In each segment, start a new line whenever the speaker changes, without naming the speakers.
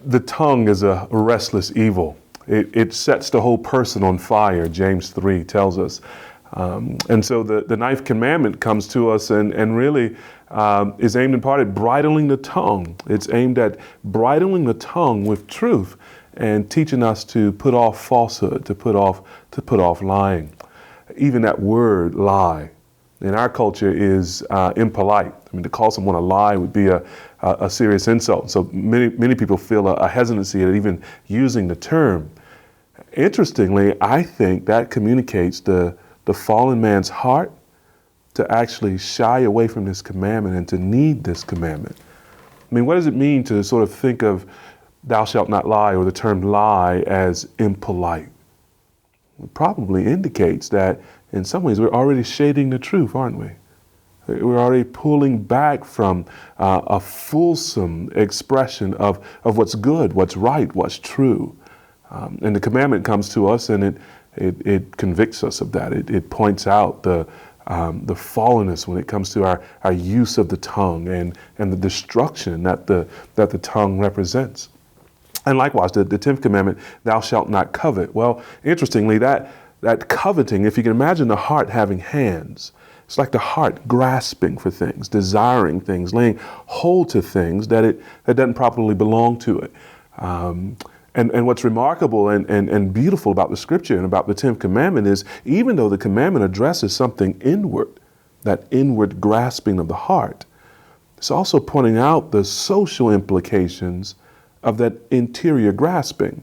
The tongue is a restless evil. It sets the whole person on fire, James 3 tells us. And so the ninth commandment comes to us and really is aimed in part at bridling the tongue. It's aimed at bridling the tongue with truth and teaching us to put off falsehood, to put off lying. Even that word lie in our culture is impolite. I mean, to call someone a lie would be a serious insult. So many people feel a hesitancy at even using the term. Interestingly, I think that communicates the fallen man's heart to actually shy away from this commandment and to need this commandment. I mean, what does it mean to sort of think of thou shalt not lie or the term lie as impolite? It probably indicates that in some ways we're already shading the truth, aren't we? We're already pulling back from a fulsome expression of what's good, what's right, what's true. And the commandment comes to us and it convicts us of that. It points out the fallenness when it comes to our use of the tongue and the destruction that the tongue represents. And likewise, the 10th commandment, thou shalt not covet. Well, interestingly, that coveting, if you can imagine the heart having hands, it's like the heart grasping for things, desiring things, laying hold to things that doesn't properly belong to it. And what's remarkable and beautiful about the scripture and about the 10th commandment is even though the commandment addresses something inward, that inward grasping of the heart, it's also pointing out the social implications of that interior grasping.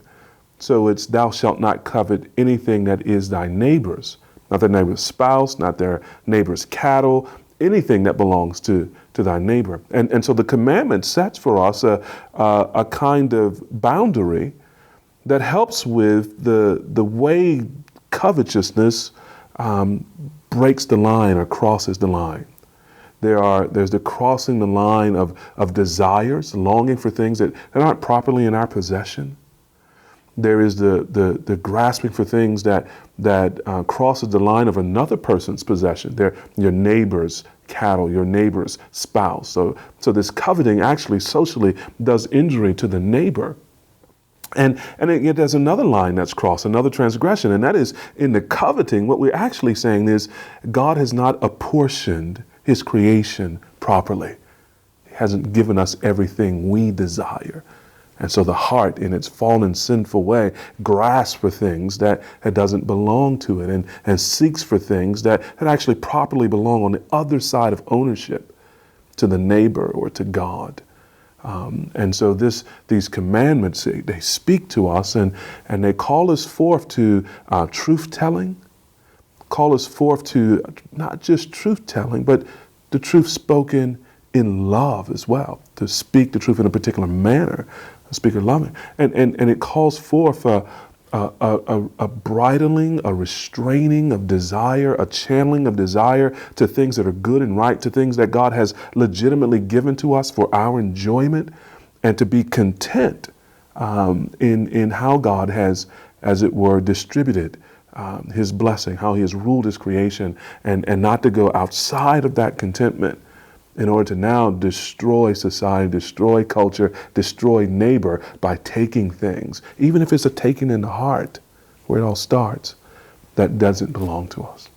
So it's thou shalt not covet anything that is thy neighbor's, not their neighbor's spouse, not their neighbor's cattle, anything that belongs to thy neighbor. And so the commandment sets for us a kind of boundary that helps with the way covetousness breaks the line or crosses the line. There's the crossing the line of desires, longing for things that aren't properly in our possession. There is the grasping for things that crosses the line of another person's possession. They're your neighbor's cattle, your neighbor's spouse. So this coveting actually socially does injury to the neighbor. And yet there's another line that's crossed, another transgression, and that is in the coveting, what we're actually saying is God has not apportioned his creation properly. He hasn't given us everything we desire. And so the heart, in its fallen, sinful way, grasps for things that doesn't belong to it and seeks for things that actually properly belong on the other side of ownership to the neighbor or to God. And so these commandments, they speak to us and they call us forth to truth-telling, call us forth to not just truth-telling, but the truth spoken in love as well, to speak the truth in a particular manner, speak in loving. And it calls forth a bridling, a restraining of desire, a channeling of desire to things that are good and right, to things that God has legitimately given to us for our enjoyment, and to be content in how God has, as it were, distributed his blessing, how he has ruled his creation, and not to go outside of that contentment in order to now destroy society, destroy culture, destroy neighbor by taking things, even if it's a taking in the heart, where it all starts, that doesn't belong to us.